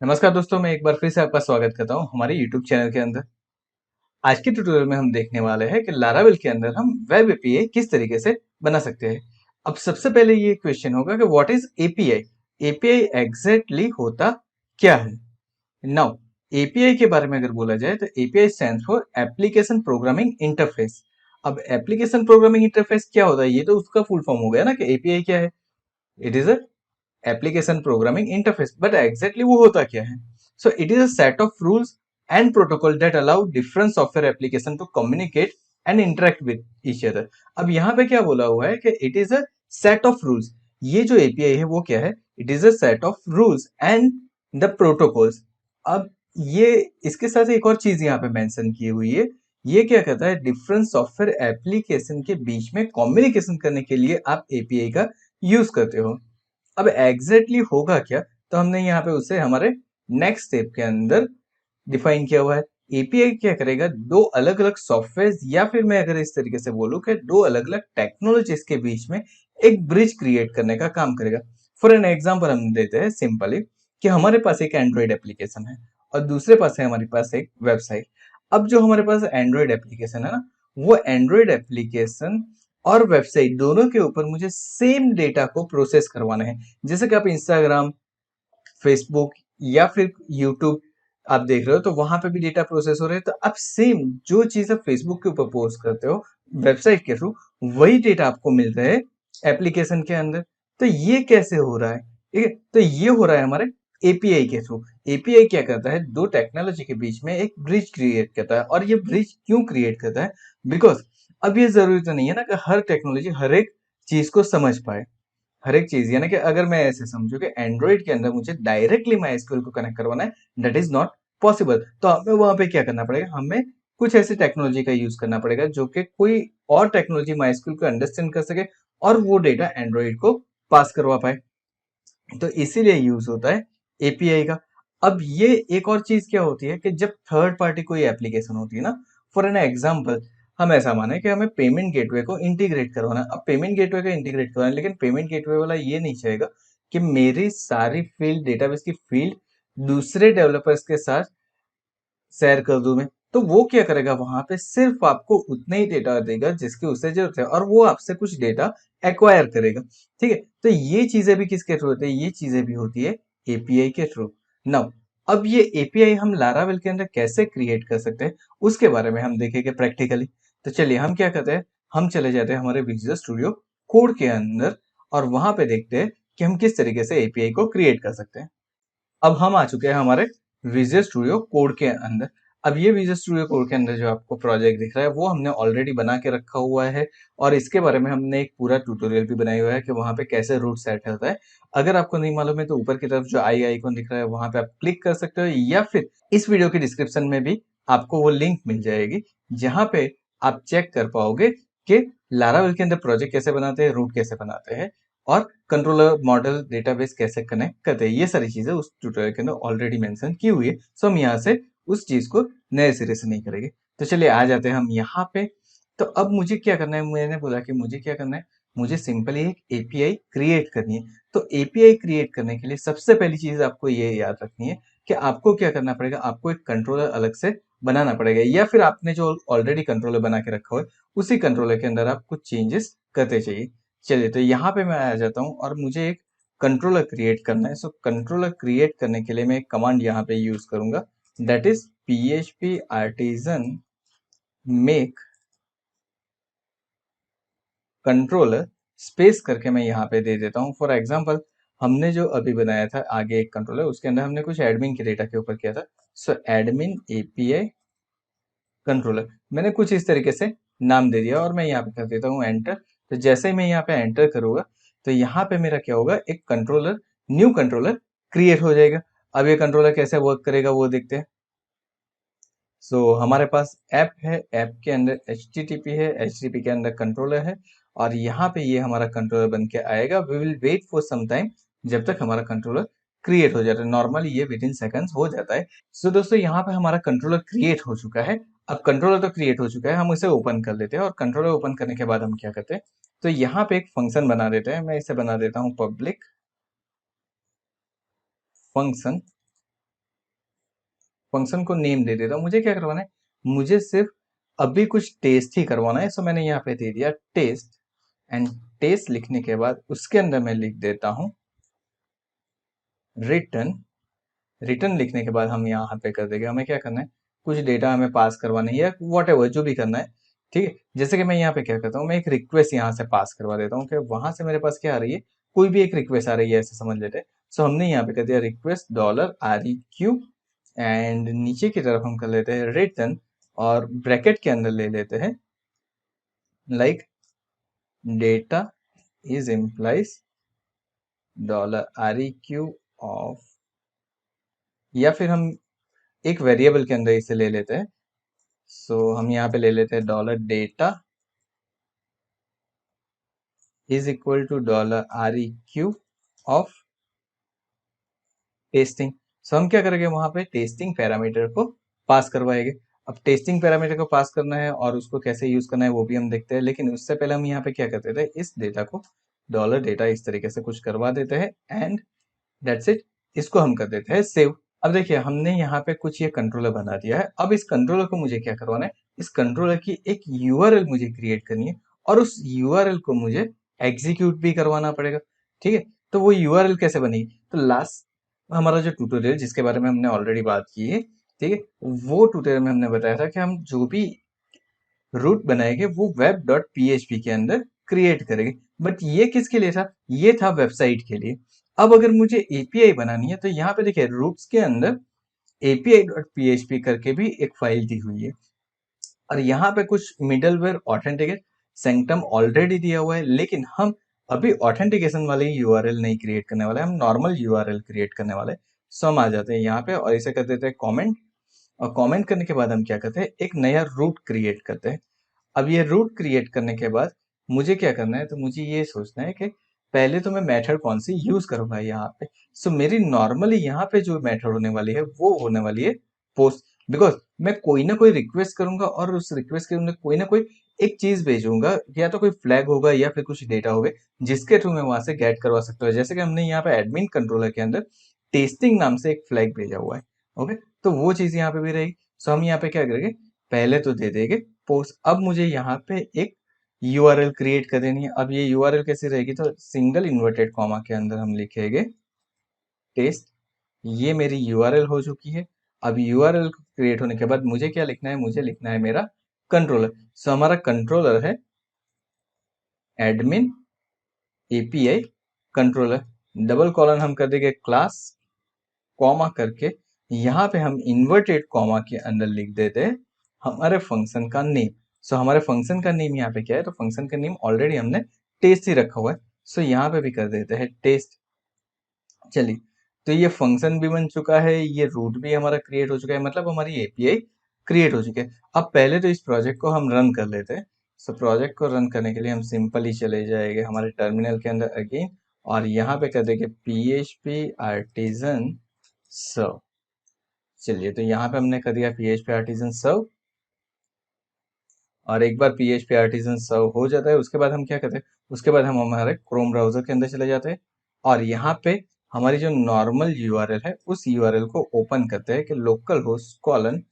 नमस्कार दोस्तों, मैं एक बार फिर से आपका स्वागत करता हूँ हमारे YouTube चैनल के अंदर। आज के ट्यूटोरियल में हम देखने वाले हैं कि लारावेल के अंदर हम वेब एपीआई किस तरीके से बना सकते हैं। अब सबसे पहले ये क्वेश्चन होगा कि what is API. API exactly होता क्या है। नाउ एपीआई के बारे में अगर बोला जाए तो API stands for application programming interface. अब एप्लीकेशन प्रोग्रामिंग इंटरफेस क्या होता है, ये तो उसका फुल फॉर्म हो गया ना कि एपीआई क्या है। It is a application programming interface, but exactly वो होता क्या है। So it is a set of rules and protocol that allow different software application to communicate and interact with each other. अब यहाँ पे क्या बोला हुआ है कि it is a set of rules. ये जो एपीआई है वो क्या है, it is a set of rules and the protocols. अब ये इसके साथ एक और चीज यहाँ पे मेंशन की हुई है। ये क्या कहता है, डिफरेंट सॉफ्टवेयर एप्लीकेशन के बीच में कम्युनिकेशन करने के लिए आप एपीआई का यूज करते हो। अब एग्जैक्टली होगा क्या, तो हमने यहाँ पे उसे हमारे नेक्स्ट स्टेप के अंदर डिफाइन किया हुआ है। एपीआई क्या करेगा, दो अलग अलग सॉफ्टवेयर या फिर मैं अगर इस तरीके से बोलूं कि दो अलग अलग टेक्नोलॉजीज के बीच में एक ब्रिज क्रिएट करने का काम करेगा। फॉर एन एग्जांपल हम देते हैं सिंपली कि हमारे पास एक एंड्रॉइड एप्लीकेशन है और दूसरे पास है हमारे पास एक वेबसाइट। अब जो हमारे पास एंड्रॉइड एप्लीकेशन है ना, वो एंड्रॉइड एप्लीकेशन और वेबसाइट दोनों के ऊपर मुझे सेम डेटा को प्रोसेस करवाना है। जैसे कि आप इंस्टाग्राम, फेसबुक या फिर यूट्यूब आप देख रहे हो तो वहां पे भी डेटा प्रोसेस हो रहे हैं। तो आप सेम जो चीज आप फेसबुक के ऊपर पोस्ट करते हो वेबसाइट के थ्रू, वही डेटा आपको मिल रहा है एप्लीकेशन के अंदर। तो ये कैसे हो रहा है, ठीक है। तो ये हो रहा है हमारे एपीआई के थ्रू। एपीआई क्या करता है, दो टेक्नोलॉजी के बीच में एक ब्रिज क्रिएट करता है। और ये ब्रिज क्यों क्रिएट करता है, बिकॉज अब ये जरूरी तो नहीं है ना कि हर टेक्नोलॉजी हर एक चीज को समझ पाए। हर एक चीज यानी कि अगर मैं ऐसे समझू कि एंड्रॉइड के अंदर मुझे डायरेक्टली माई एसक्यूएल को कनेक्ट करवाना है, दैट इज नॉट पॉसिबल। तो हमें वहां पे क्या करना पड़ेगा, हमें कुछ ऐसी टेक्नोलॉजी का यूज करना पड़ेगा जो कि कोई और टेक्नोलॉजी माई एसक्यूएल को अंडरस्टैंड कर सके और वो डेटा एंड्रॉइड को पास करवा पाए। तो इसीलिए यूज होता है एपीआई का। अब ये एक और चीज क्या होती है कि जब थर्ड पार्टी कोई एप्लीकेशन होती है ना, फॉर एन एग्जांपल हम ऐसा माने कि हमें पेमेंट गेटवे को इंटीग्रेट करवाना है। अब पेमेंट गेटवे को इंटीग्रेट करवाना है, लेकिन पेमेंट गेटवे वाला ये नहीं चाहेगा कि मेरी सारी फील्ड, डेटाबेस की फील्ड दूसरे डेवलपर्स के साथ शेयर कर दूं मैं। तो वो क्या करेगा, वहां पे सिर्फ आपको उतना ही डेटा देगा जिसकी उसे जरूरत है और वो आपसे कुछ डेटा एक्वायर करेगा। ठीक है, तो ये चीजें भी किसके थ्रू होती है, ये चीजें भी होती है एपीआई के थ्रू। नाउ अब ये एपीआई हम लारावेल के अंदर कैसे क्रिएट कर सकते हैं उसके बारे में हम देखेंगे प्रैक्टिकली। तो चलिए हम क्या करते हैं, हम चले जाते हैं हमारे विजुअल स्टूडियो कोड के अंदर और वहां पे देखते हैं कि हम किस तरीके से एपीआई को क्रिएट कर सकते हैं। अब हम आ चुके हैं हमारे विजुअल स्टूडियो कोड के अंदर। अब ये विजुअल स्टूडियो कोड के अंदर जो आपको प्रोजेक्ट दिख रहा है वो हमने ऑलरेडी बना के रखा हुआ है और इसके बारे में हमने एक पूरा ट्यूटोरियल भी बनाया हुआ है कि वहां पे कैसे रूट सेट होता है। अगर आपको नहीं मालूम है तो ऊपर की तरफ जो आई आइकन दिख रहा है वहां पे आप क्लिक कर सकते हो या फिर इस वीडियो के डिस्क्रिप्शन में भी आपको वो लिंक मिल जाएगी जहां पे आप चेक कर पाओगे कि लारावेल के अंदर प्रोजेक्ट कैसे बनाते हैं, रूट कैसे बनाते हैं और कंट्रोलर मॉडल डेटाबेस कैसे कनेक्ट करते हैं। ये सारी चीजें उस ट्यूटोरियल के अंदर ऑलरेडी मेंशन की हुई है। सो हम यहाँ से उस चीज को नए सिरे से नहीं करेंगे। तो चलिए आ जाते हैं हम यहाँ पे। तो अब मुझे क्या करना है, मैंने बोला कि मुझे क्या करना है, मुझे सिंपली एक एपीआई क्रिएट करनी है। तो एपीआई क्रिएट करने के लिए सबसे पहली चीज आपको ये याद रखनी है कि आपको क्या करना पड़ेगा, आपको एक कंट्रोलर अलग से बनाना पड़ेगा या फिर आपने जो ऑलरेडी कंट्रोलर बना के रखा हुआ है उसी कंट्रोलर के अंदर आप कुछ चेंजेस करते चाहिए। चलिए तो यहाँ पे मैं आ जाता हूँ और मुझे एक कंट्रोलर क्रिएट करना है। सो कंट्रोलर क्रिएट करने के लिए मैं एक कमांड यहाँ पे यूज करूंगा, that is php artisan make controller space करके मैं यहाँ पे दे देता हूँ। फॉर एग्जांपल हमने जो अभी बनाया था आगे एक कंट्रोलर, उसके अंदर हमने कुछ एडमिन के डेटा के ऊपर किया था। सो एडमिन एपीआई कंट्रोलर मैंने कुछ इस तरीके से नाम दे दिया और मैं यहाँ पे कर देता हूँ एंटर। तो जैसे ही मैं यहाँ पे एंटर करूंगा तो यहाँ पे मेरा क्या होगा, एक कंट्रोलर, न्यू कंट्रोलर क्रिएट हो जाएगा। अब ये कंट्रोलर कैसे वर्क करेगा वो देखते हैं। सो हमारे पास ऐप है, ऐप के अंदर HTTP है, HTTP के अंदर कंट्रोलर है और यहाँ पे ये हमारा कंट्रोलर बन के आएगा। We will wait for some time जब तक हमारा कंट्रोलर क्रिएट हो जाता है। नॉर्मली ये विद इन सेकंड्स हो जाता है। सो दोस्तों यहाँ पे हमारा कंट्रोलर क्रिएट हो चुका है। अब कंट्रोलर तो क्रिएट हो चुका है, हम इसे ओपन कर लेते हैं और कंट्रोलर ओपन करने के बाद हम क्या करते हैं, तो यहाँ पे एक फंक्शन बना देते हैं। मैं इसे बना देता हूँ पब्लिक फंक्शन फंक्शन को नेम दे देता हूँ। मुझे क्या करवाना है, मुझे सिर्फ अभी कुछ टेस्ट ही करवाना है। सो मैंने यहाँ पे दे दिया टेस्ट, एंड टेस्ट लिखने के बाद उसके अंदर मैं लिख देता हूँ रिटर्न। रिटर्न लिखने के बाद हम यहाँ पे कर देंगे, हमें क्या करना है, कुछ डेटा हमें पास करवाना है या वॉट एवर जो भी करना है, ठीक है। जैसे कि मैं यहाँ पे क्या करता हूँ, मैं एक रिक्वेस्ट यहाँ से पास करवा देता हूँ कि वहां से मेरे पास क्या आ रही है, कोई भी एक रिक्वेस्ट आ रही है, ऐसे समझ लेते हैं। सो हमने यहाँ पे कर दिया रिक्वेस्ट $REQ, एंड नीचे की तरफ हम कर लेते हैं रिटर्न, और ब्रैकेट के अंदर ले लेते हैं like data is implies $REQ of, या फिर हम एक वेरिएबल के अंदर इसे ले लेते हैं। सो हम यहाँ पे ले लेते हैं $data is equal to $REQ of testing. So हम क्या करेंगे, वहां पे टेस्टिंग पैरामीटर को पास करवाएंगे। अब टेस्टिंग पैरामीटर को पास करना है और उसको कैसे यूज करना है वो भी हम देखते हैं, लेकिन उससे पहले हम यहाँ पे क्या करते थे, इस डेटा को $data इस तरीके से कुछ करवा देते हैं, एंड दैट्स इट। इसको हम कर देते हैं सेव। अब देखिए हमने यहाँ पे कुछ ये कंट्रोलर बना दिया है। अब इस कंट्रोलर को मुझे क्या करवाना है, इस कंट्रोलर की एक यूआरएल मुझे क्रिएट करनी है, और उस यूआरएल को मुझे एग्जीक्यूट भी करवाना पड़ेगा, ठीक है। तो वो यूआरएल कैसे बनेगी, तो लास्ट हमारा जो ट्यूटोरियल जिसके बारे में हमने ऑलरेडी बात की है, ठीक है, वो ट्यूटोरियल में हमने बताया था कि हम जो भी रूट बनाएंगे वो web.php के अंदर क्रिएट करेंगे। बट ये किसके लिए था, ये था वेबसाइट के लिए। अब अगर मुझे एपीआई बनानी है, तो यहाँ पे देखिए रूट्स के अंदर api.php करके भी एक फाइल दी हुई है, और यहाँ पे कुछ मिडलवेयर ऑथेंटिकेट सेंक्टम ऑलरेडी दिया हुआ है, लेकिन हम अभी ऑथेंटिकेशन वाले यूआरएल नहीं क्रिएट करने वाले, हम नॉर्मल यूआरएल क्रिएट करने वाले। सो हम आ जाते हैं यहाँ पे और इसे कर देते हैं कमेंट, और कमेंट करने के बाद हम क्या करते हैं, एक नया रूट क्रिएट करते हैं। अब ये रूट क्रिएट करने के बाद मुझे क्या करना है, तो मुझे ये सोचना है कि पहले तो मैं मेथड कौन सी यूज करूंगा यहाँ पे। सो मेरी नॉर्मली यहाँ पे जो मेथड होने वाली है वो होने वाली है पोस्ट, बिकॉज मैं कोई ना कोई रिक्वेस्ट करूंगा और उस रिक्वेस्ट के अंदर कोई ना कोई एक चीज भेजूंगा, या तो कोई फ्लैग होगा या फिर कुछ डेटा होगा जिसके थ्रू मैं वहां से गेट करवा सकता हूँ। जैसे कि हमने यहाँ पे एडमिन कंट्रोलर के अंदर टेस्टिंग नाम से एक फ्लैग भेजा हुआ है, ओके, तो वो चीज यहाँ पे भी रहेगी। सो हम यहाँ पे क्या करेंगे, पहले तो दे देंगे पोस्ट। अब मुझे यहाँ पे एक यूआरएल क्रिएट कर देनी है। अब ये यूआरएल कैसी रहेगी, तो सिंगल इन्वर्टेड कॉमा के अंदर हम लिखेंगे टेस्ट। ये मेरी यूआरएल हो चुकी है। अब यूआरएल क्रिएट होने के बाद मुझे क्या लिखना है, मुझे लिखना है मेरा कंट्रोलर। सो हमारा कंट्रोलर है admin API controller, double colon हम कर देंगे क्लास, कॉमा करके यहाँ पे हम इन्वर्टेड कॉमा के अंदर लिख देते हैं हमारे फंक्शन का नेम। सो हमारे फंक्शन का नेम यहाँ पे क्या है, तो फंक्शन का नेम ऑलरेडी हमने टेस्ट ही रखा हुआ है। सो यहाँ पे भी कर देते हैं टेस्ट। चलिए, तो ये फंक्शन भी बन चुका है, ये रूट भी हमारा क्रिएट हो चुका है, मतलब हमारी एपीआई क्रिएट हो चुकी है। अब पहले तो इस प्रोजेक्ट को हम रन कर लेते हैं। सो प्रोजेक्ट को रन करने के लिए हम सिंपली चले जाएंगे हमारे टर्मिनल के अंदर अगेन, और यहाँ पे कर देंगे PHP आर्टिजन सर्व। चलिए, तो यहाँ पे हमने कर दिया PHP आर्टिजन सर्व, और एक बार PHP आर्टिजन सर्व हो जाता है उसके बाद हम क्या करते हैं, उसके बाद हम हमारे क्रोम ब्राउजर के अंदर चले जाते हैं, और यहाँ पे हमारी जो नॉर्मल यूआरएल है उस यूआरएल को ओपन करते हैं कि लोकल होस्ट कॉलन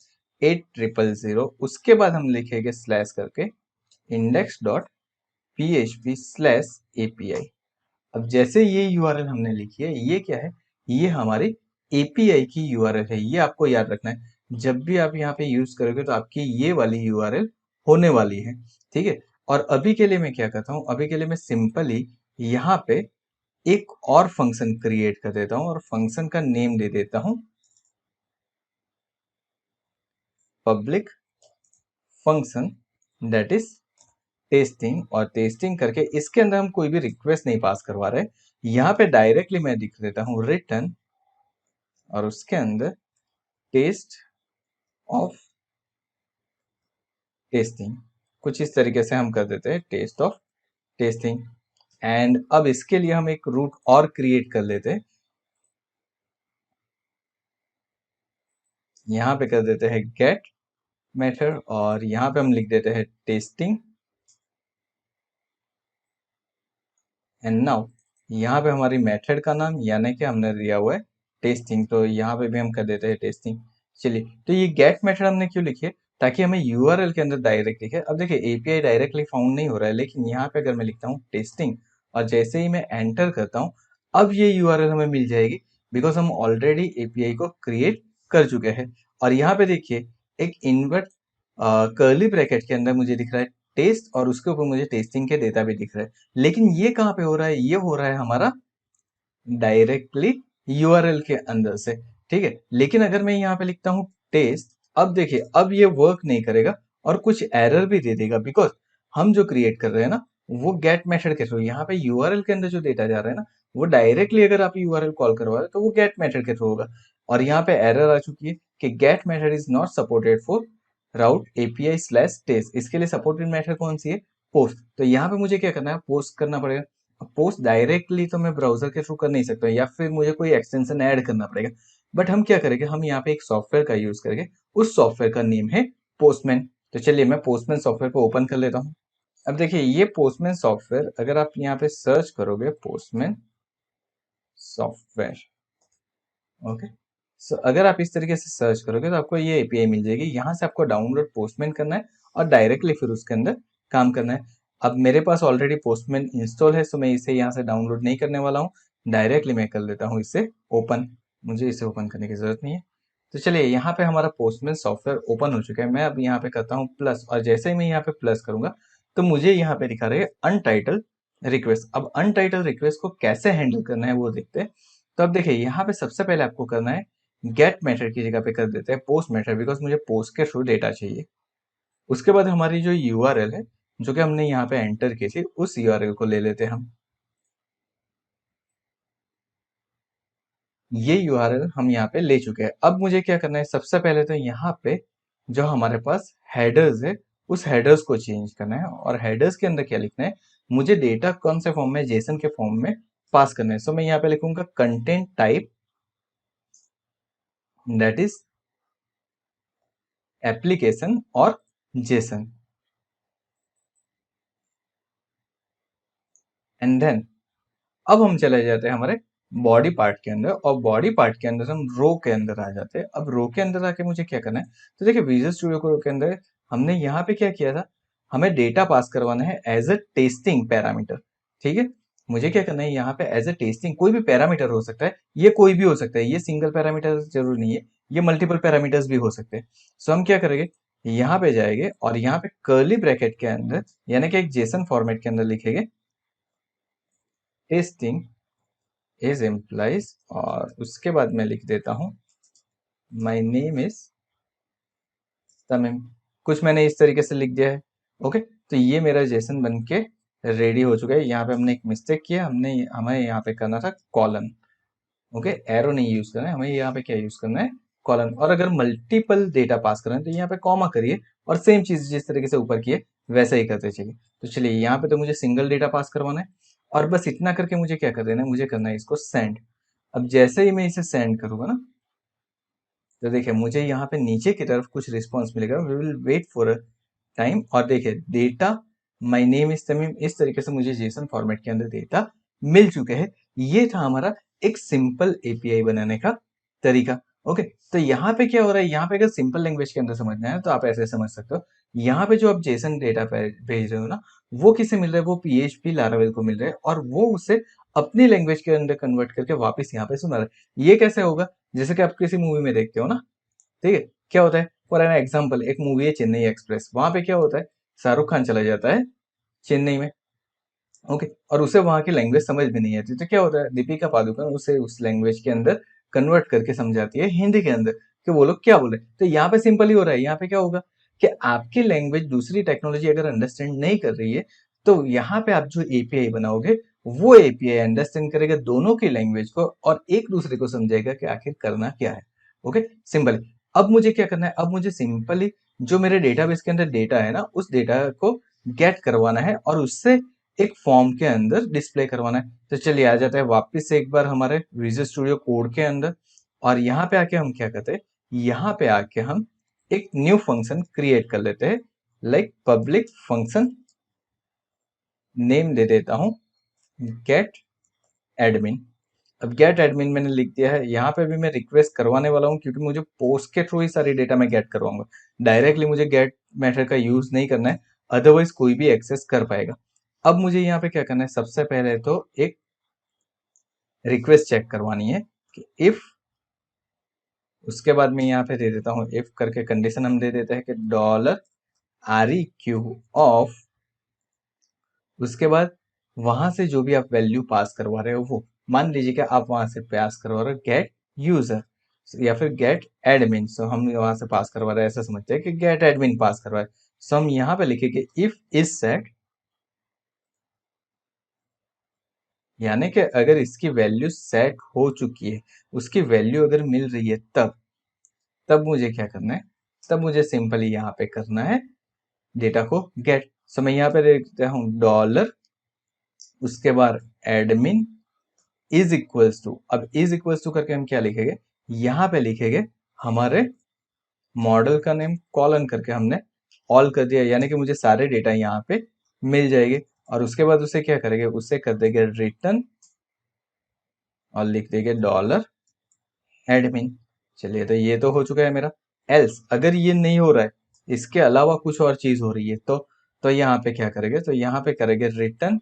8000, उसके बाद हम लिखेंगे स्लैश करके index.php/api। अब जैसे ये यूआरएल हमने लिखी है, ये क्या है, ये हमारी एपीआई की यूआरएल है। ये आपको याद रखना है, जब भी आप यहाँ पे यूज करोगे तो आपकी ये वाली यूआरएल होने वाली है, ठीक है। और अभी के लिए मैं क्या करता हूँ, अभी के लिए मैं सिंपली यहाँ पे एक और फंक्शन क्रिएट कर देता हूँ, और फंक्शन का नेम दे देता हूँ public function that is testing, और टेस्टिंग करके इसके अंदर हम कोई भी रिक्वेस्ट नहीं पास करवा रहे। यहाँ पे डायरेक्टली मैं लिख देता हूँ रिटर्न, और उसके अंदर टेस्ट ऑफ टेस्टिंग, कुछ इस तरीके से हम कर देते हैं टेस्ट ऑफ टेस्टिंग। एंड अब इसके लिए हम एक रूट और क्रिएट कर लेते हैं, यहाँ पे कर देते हैं गेट मेथड, और यहाँ पे हम लिख देते हैं टेस्टिंग। एंड नाउ यहाँ पे हमारी मेथड का नाम यानी कि हमने दिया हुआ है टेस्टिंग, तो यहाँ पे भी हम कर देते हैं टेस्टिंग। चलिए, तो ये गेट मेथड हमने क्यों लिखी है? ताकि हमें यूआरएल के अंदर डायरेक्ट दिखे। अब देखिए एपीआई डायरेक्टली फाउंड नहीं हो रहा है, लेकिन यहाँ पे अगर मैं लिखता हूँ टेस्टिंग और जैसे ही मैं एंटर करता हूँ, अब ये यूआरएल हमें मिल जाएगी, बिकॉज हम ऑलरेडी एपीआई को क्रिएट कर चुके हैं। और यहाँ पे देखिए एक इनवर्ट कर्ली ब्रैकेट के अंदर मुझे दिख रहा है टेस्ट, और उसके ऊपर मुझे टेस्टिंग के डेटा भी दिख रहा है। लेकिन ये कहाँ पे हो रहा है? ये हो रहा है हमारा डायरेक्टली यूआरएल के अंदर से, ठीक है। लेकिन अगर मैं यहाँ पे लिखता हूँ टेस्ट, अब देखिए अब ये वर्क नहीं करेगा और कुछ एरर भी दे देगा, बिकॉज हम जो क्रिएट कर रहे हैं ना वो गेट मेथड के थ्रू, यहाँ पे यूआरएल के अंदर जो डेटा जा रहा है ना वो डायरेक्टली अगर आप यूआरएल कॉल करवा रहे हो तो वो गेट मेथड के थ्रू होगा। और यहाँ पे एरर आ चुकी है कि get method is not supported for route API slash test. इसके लिए सपोर्टेड मेथड कौन सी है? पोस्ट। तो यहाँ पे मुझे क्या करना है? पोस्ट करना पड़ेगा। पोस्ट डायरेक्टली तो मैं ब्राउजर के थ्रू कर नहीं सकता, या फिर मुझे कोई एक्सटेंशन ऐड करना पड़ेगा। बट हम क्या करेंगे? हम यहाँ पे एक सॉफ्टवेयर का यूज करेंगे, उस सॉफ्टवेयर का नेम है पोस्टमैन। तो चलिए मैं पोस्टमैन सॉफ्टवेयर को ओपन कर लेता हूँ। अब देखिए ये पोस्टमैन सॉफ्टवेयर, अगर आप यहाँ पे सर्च करोगे पोस्टमैन सॉफ्टवेयर, ओके, सो अगर आप इस तरीके से सर्च करोगे तो आपको ये एपीआई मिल जाएगी। यहाँ से आपको डाउनलोड पोस्टमैन करना है और डायरेक्टली फिर उसके अंदर काम करना है। अब मेरे पास ऑलरेडी पोस्टमैन इंस्टॉल है, सो मैं इसे यहाँ से डाउनलोड नहीं करने वाला हूँ, डायरेक्टली मैं कर लेता हूँ इसे ओपन। मुझे इसे ओपन करने की जरूरत नहीं है। तो चलिए यहाँ पे हमारा पोस्टमैन सॉफ्टवेयर ओपन हो चुका है। मैं अब यहाँ पे करता हूँ प्लस, और जैसे ही मैं यहाँ पे प्लस करूंगा तो मुझे यहाँ पे दिखा रहे अनटाइटल रिक्वेस्ट। अब अनटाइटल रिक्वेस्ट को कैसे हैंडल करना है वो देखते हैं। तो अब देखिए यहाँ पे सबसे पहले आपको करना है गेट मेथड की जगह पे कर देते हैं पोस्ट मेथड, बिकॉज मुझे पोस्ट के थ्रू डेटा चाहिए। उसके बाद हमारी जो यूआरएल है जो कि हमने यहाँ पे एंटर की थी, उस यूआरएल को ले लेते हैं हम। ये यूआरएल हम यहाँ पे ले चुके हैं। अब मुझे क्या करना है? सबसे पहले तो यहाँ पे जो हमारे पास हेडर्स है उस हेडर्स को चेंज करना है, और हेडर्स के अंदर क्या लिखना है? मुझे डेटा कौन से फॉर्म में? जेसन के फॉर्म में पास करना है। सो मैं यहाँ पे लिखूंगा content type that is application और जेसन, एंड देन अब हम चले जाते हैं हमारे बॉडी पार्ट के अंदर, और बॉडी पार्ट के अंदर हम रो के अंदर आ जाते हैं। अब रो के अंदर आके मुझे क्या करना है? तो देखिए विजुअल स्टूडियो को के अंदर हमने यहाँ पे क्या किया था? हमें डेटा पास करवाना है एज अ टेस्टिंग पैरामीटर, ठीक है। मुझे क्या करना है? यहाँ पे एज अ टेस्टिंग कोई भी पैरामीटर हो सकता है, ये कोई भी हो सकता है, ये सिंगल पैरामीटर जरूर नहीं है, ये मल्टीपल पैरामीटर्स भी हो सकते हैं। सो हम क्या करेंगे? यहाँ पे जाएंगे और यहाँ पे कर्ली ब्रैकेट के अंदर यानी कि एक जेसन फॉर्मेट के अंदर लिखेंगे टेस्टिंग इज एम्प्लॉइज, और उसके बाद मैं लिख देता हूं माय नेम इज तमीम। कुछ मैंने इस तरीके से लिख दिया है, ओके। तो ये मेरा जेसन बन के रेडी हो चुका है। यहाँ पे हमने एक मिस्टेक किया, हमें यहाँ पे करना था कॉलन, ओके, एरो नहीं यूज करना है, हमें यहाँ पे क्या यूज करना है? कॉलन। और अगर मल्टीपल डेटा पास करना है तो यहाँ पे कॉमा करिए, और सेम चीज जिस तरीके से ऊपर किए वैसा ही करते चलिए। तो चलिए यहाँ पे तो मुझे सिंगल डेटा पास करवाना है, और बस इतना करके मुझे क्या कर देना है? मुझे करना है इसको सेंड। अब जैसे ही मैं इसे सेंड करूंगा ना, तो देखिए मुझे यहाँ पे नीचे की तरफ कुछ रिस्पॉन्स मिलेगा, we will wait for a time. और देखिए data my name is Tamim, इस तरीके से मुझे जेसन फॉर्मेट के अंदर डेटा मिल चुके हैं। ये था हमारा एक सिंपल एपीआई बनाने का तरीका, ओके। तो यहाँ पे क्या हो रहा है? यहाँ पे अगर सिंपल लैंग्वेज के अंदर समझना है तो आप ऐसे समझ सकते हो। यहाँ पे जो आप जेसन डेटा भेज रहे हो ना, वो किसे मिल रहा है? वो पीएचपी लारावेल को मिल रहा है, और वो उसे अपनी लैंग्वेज के अंदर कन्वर्ट करके वापस यहाँ पे सुना रहा है। ये कैसे होगा? जैसे कि आप किसी मूवी में देखते हो ना, ठीक है, क्या होता है? फॉर एन एग्जाम्पल एक मूवी है चेन्नई एक्सप्रेस, वहां पे क्या होता है? शाहरुख खान चला जाता है चेन्नई में, ओके, और उसे वहां की लैंग्वेज समझ में नहीं आती, तो क्या होता है? दीपिका पादुकोण उसे उस लैंग्वेज के अंदर कन्वर्ट करके समझाती है हिंदी के अंदर कि वो लोग क्या बोले। तो यहाँ पे सिंपल ही हो रहा है। यहाँ पे क्या होगा कि आपकी लैंग्वेज दूसरी टेक्नोलॉजी अगर अंडरस्टैंड नहीं कर रही है, तो यहाँ पे आप जो एपीआई बनाओगे वो एपीआई अंडरस्टैंड करेगा दोनों की लैंग्वेज को, और एक दूसरे को समझेगा कि आखिर करना क्या है, ओके, सिंपल। अब मुझे क्या करना है? अब मुझे सिंपली जो मेरे डेटाबेस के अंदर डेटा है ना, उस डेटा को गेट करवाना है और उससे एक फॉर्म के अंदर डिस्प्ले करवाना है। तो चलिए आ जाता है वापस से एक बार हमारे विजुअल स्टूडियो कोड के अंदर, और यहाँ पे आके हम क्या करते हैं? यहाँ पे आके हम एक न्यू फंक्शन क्रिएट कर लेते हैं, लाइक पब्लिक फंक्शन, नेम दे देता हूँ गेट एडमिन। अब गेट एडमिन मैंने लिख दिया है। यहाँ पे भी मैं रिक्वेस्ट करवाने वाला हूँ क्योंकि मुझे पोस्ट के थ्रू ही सारी डेटा मैं गेट करवाऊंगा। डायरेक्टली मुझे गेट मेथड का यूज नहीं करना है, अदरवाइज कोई भी एक्सेस कर पाएगा। अब मुझे यहाँ पे क्या करना है, सबसे पहले तो एक रिक्वेस्ट चेक करवानी है कि इफ, उसके बाद मैं यहाँ पे दे देता हूँ इफ करके कंडीशन हम दे देते हैं कि डॉलर REQ ऑफ, उसके बाद वहां से जो भी आप वैल्यू पास करवा रहे हो वो, मान लीजिए कि आप वहां से पास करवा रहे हो गेट यूजर या फिर गेट एडमिन, सो हम वहां से पास करवा रहे हैं, ऐसा समझते हैं कि गेट एडमिन पास करवा रहे हैं। सो हम यहाँ पे लिखेंगे इफ इज सेट, यानी कि अगर इसकी वैल्यू सेट हो चुकी है, उसकी वैल्यू अगर मिल रही है, तब तब मुझे क्या करना है, तब मुझे सिंपली यहाँ पे करना है डेटा को गेट। सो मैं यहाँ पे देखता हूँ डॉलर, उसके बाद एडमिन इज इक्वल्स टू, अब इज इक्वल्स टू करके हम क्या लिखेंगे, यहाँ पे लिखेंगे हमारे मॉडल का नेम, कॉलन करके हमने ऑल कर दिया, यानी कि मुझे सारे डेटा यहाँ पे मिल जाएंगे। और उसके बाद उसे क्या करेंगे, उसे कर देंगे रिटर्न और लिख देंगे डॉलर एडमिन। चलिए, तो ये तो हो चुका है मेरा। एल्स अगर ये नहीं हो रहा है, इसके अलावा कुछ और चीज हो रही है, तो यहाँ पे क्या करेंगे, तो यहाँ पे करेंगे रिटर्न,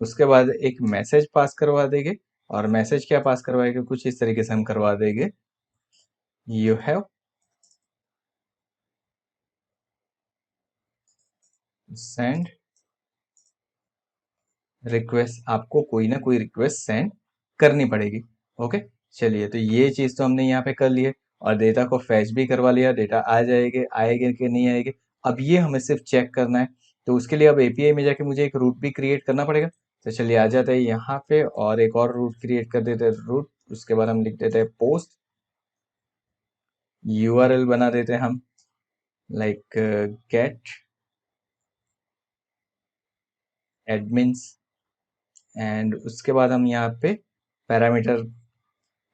उसके बाद एक मैसेज पास करवा देंगे। और मैसेज क्या पास करवाएंगे, कुछ इस तरीके से हम करवा देंगे, यू हैव सेंड रिक्वेस्ट, आपको कोई ना कोई रिक्वेस्ट सेंड करनी पड़ेगी। ओके, चलिए, तो ये चीज तो हमने यहाँ पे कर ली है और डेटा को फैच भी करवा लिया, डेटा आ जाएगा, आएगा कि नहीं आएगा, अब ये हमें सिर्फ चेक करना है। तो उसके लिए अब API में जाके मुझे एक रूट भी क्रिएट करना पड़ेगा। तो चलिए आ जाते हैं यहाँ पे और एक और रूट क्रिएट कर देते हैं, रूट, उसके बाद हम लिख देते हैं पोस्ट, URL बना देते हैं हम लाइक गेट एडमिन्स, एंड उसके बाद हम यहाँ पे पैरामीटर,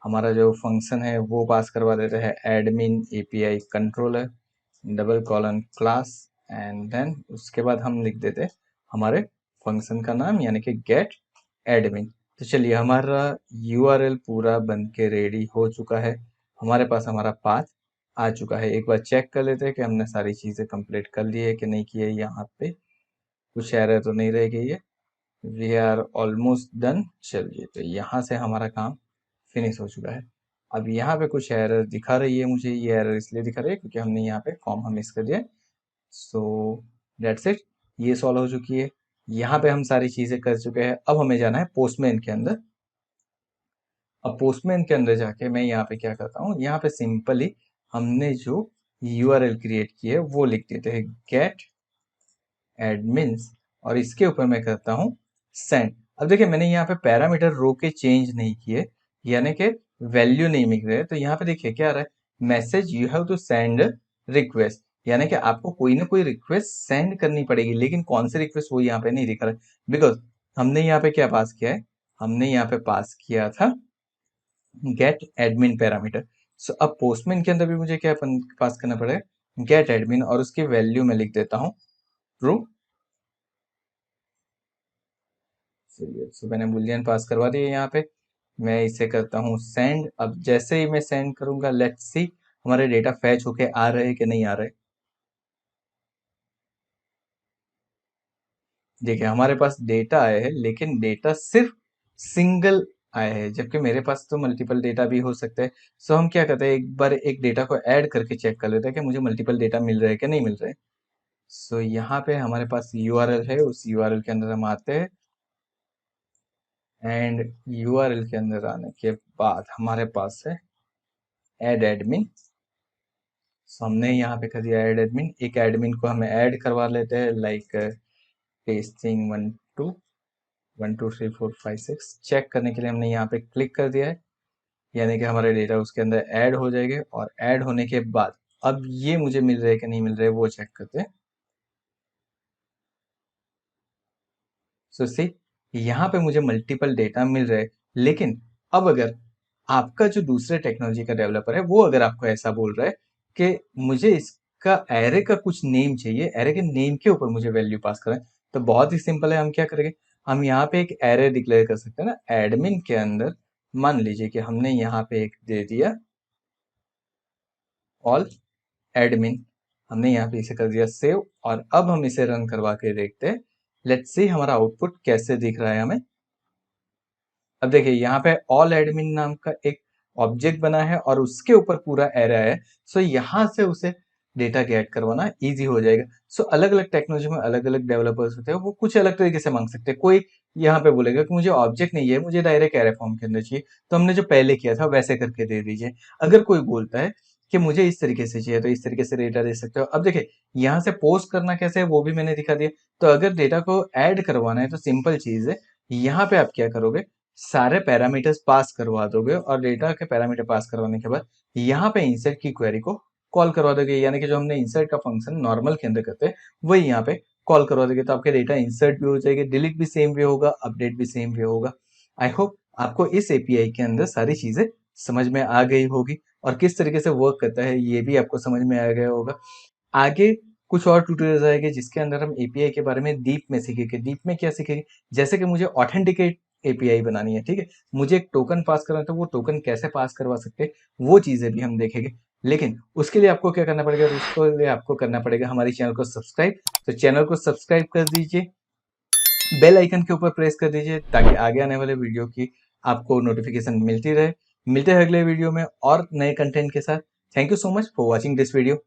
हमारा जो फंक्शन है वो पास करवा देते हैं admin API controller double colon class, and then उसके बाद हम लिख देते हैं हमारे फंक्शन का नाम, यानी कि गेट एडमिन। तो चलिए, हमारा URL पूरा बन के रेडी हो चुका है, हमारे पास हमारा पाथ आ चुका है। एक बार चेक कर लेते हैं कि हमने सारी चीज़ें कंप्लीट कर ली है कि नहीं की है, यहाँ पे कुछ एरर तो नहीं रह गई है, वी आर ऑलमोस्ट डन। चलिए, तो यहाँ से हमारा काम फिनिश हो चुका है। अब यहाँ पे कुछ एरर दिखा रही है मुझे, ये एरर इसलिए दिखा रही है क्योंकि हमने यहाँ पे फॉर्म हम मिस कर दिया। सो दैट्स इट, ये सॉल्व हो चुकी है। यहाँ पे हम सारी चीजें कर चुके हैं। अब हमें जाना है पोस्टमैन के अंदर। अब पोस्टमैन के अंदर जाके मैं यहाँ पे क्या करता हूँ, यहाँ पे सिंपली हमने जो URL क्रिएट की है वो लिख देते हैं गेट एडमिन्स, और इसके ऊपर मैं करता हूँ सेंड। अब देखिए, मैंने यहाँ पे पैरामीटर रो के चेंज नहीं किए, यानी कि वैल्यू नहीं मिल रहे, तो यहाँ पे देखिए क्या आ रहा है, message you have to send request, यानी कि आपको कोई ना कोई रिक्वेस्ट सेंड करनी पड़ेगी, लेकिन कौन सी रिक्वेस्ट वो यहाँ पे नहीं दिखा रहा है, बिकॉज हमने यहाँ पे क्या पास किया है, हमने यहाँ पे पास किया था गेट एडमिन पैरामीटर। सो अब पोस्टमैन के अंदर भी मुझे क्या पास करना पड़ेगा, गेट एडमिन, और उसकी वैल्यू में लिख देता हूँ ट्रू। चलिए, तो मैंने बुलियन पास करवा दिया यहाँ पे, मैं इसे करता हूँ सेंड। अब जैसे ही मैं सेंड करूंगा, लेट्स सी हमारे डेटा फैच होके आ रहे हैं कि नहीं आ रहे। देखिए, हमारे पास डेटा आए हैं, लेकिन डेटा सिर्फ सिंगल आया है, जबकि मेरे पास तो मल्टीपल डेटा भी हो सकता है। सो हम क्या करते हैं, एक बार एक डेटा को ऐड करके चेक कर लेते हैं कि मुझे मल्टीपल डेटा मिल रहे हैं कि नहीं मिल रहे। सो यहाँ पे हमारे पास URL है, उस URL के अंदर हम आते हैं, एंड URL के अंदर आने के बाद हमारे पास है एड एडमिन। हमने यहाँ पे कर दिया ऐड एडमिन, एक एडमिन को हमें ऐड करवा लेते हैं लाइक टेस्टिंग 1 2 1 2 3 4 5 6, चेक करने के लिए हमने यहाँ पे क्लिक कर दिया है, यानी कि हमारे डेटा उसके अंदर ऐड हो जाएंगे। और ऐड होने के बाद अब ये मुझे मिल रहे हैं कि नहीं मिल रहे, वो चेक करते हैं। सो सी, यहाँ पे मुझे मल्टीपल डेटा मिल रहे हैं, लेकिन अब अगर आपका जो दूसरे टेक्नोलॉजी का डेवलपर है, वो अगर आपको ऐसा बोल रहा है कि मुझे इसका एरे का कुछ नेम चाहिए, एरे के नेम के ऊपर मुझे वैल्यू पास करें, तो बहुत ही सिंपल है, हम क्या करेंगे, हम यहाँ पे एक एरे डिक्लेयर कर सकते हैं ना, एडमिन के अंदर मान लीजिए कि हमने यहाँ पे एक दे दिया ऑल एडमिन, हमने यहाँ पे इसे कर दिया सेव, और अब हम इसे रन करवा के देखते हैं। लेट्स सी हमारा आउटपुट कैसे दिख रहा है हमें। अब देखिए यहाँ पे ऑल एडमिन नाम का एक ऑब्जेक्ट बना है और उसके ऊपर पूरा एरे है। सो यहाँ से उसे डेटा गेट करवाना इजी हो जाएगा। सो अलग अलग टेक्नोलॉजी में अलग अलग डेवलपर्स होते हैं, वो कुछ अलग तरीके से मांग सकते हैं। कोई यहाँ पे बोलेगा कि मुझे ऑब्जेक्ट नहीं है, मुझे डायरेक्ट एरे फॉर्म के अंदर चाहिए, तो हमने जो पहले किया था वैसे करके दे दीजिए। अगर कोई बोलता है कि मुझे इस तरीके से चाहिए, तो इस तरीके से डेटा दे सकते हो। अब देखिए यहाँ से पोस्ट करना कैसे है वो भी मैंने दिखा दिया। तो अगर डेटा को ऐड करवाना है तो सिंपल चीज है, यहाँ पे आप क्या करोगे, सारे पैरामीटर्स पास करवा दोगे और डेटा के पैरामीटर पास करवाने के बाद यहाँ पे इंसर्ट की क्वेरी को कॉल करवा दोगे। यानी कि जो हमने इंसर्ट का फंक्शन नॉर्मल के अंदर करते हैं वही यहाँ पे कॉल करवा दोगे, तो आपके डेटा इंसर्ट भी हो जाएगी, डिलीट भी सेम वे होगा, अपडेट भी सेम वे होगा। आई होप आपको इस एपीआई के अंदर सारी चीजें समझ में आ गई होगी और किस तरीके से वर्क करता है ये भी आपको समझ में आ गया होगा। आगे कुछ और ट्यूटोरियल्स आएंगे जिसके अंदर हम एपीआई के बारे में डीप में सीखेंगे। डीप में क्या सीखेंगे, जैसे कि मुझे ऑथेंटिकेट एपीआई बनानी है, ठीक है, मुझे एक टोकन पास करना है, तो वो टोकन कैसे पास करवा सकते हैं वो चीजें भी हम देखेंगे। लेकिन उसके लिए आपको क्या करना पड़ेगा, उसके लिए आपको करना पड़ेगा हमारी चैनल को सब्सक्राइब। तो चैनल को सब्सक्राइब कर दीजिए, बेल आइकन के ऊपर प्रेस कर दीजिए ताकि आगे आने वाले वीडियो की आपको नोटिफिकेशन मिलती रहे। मिलते हैं अगले वीडियो में और नए कंटेंट के साथ। Thank you so much for watching this video.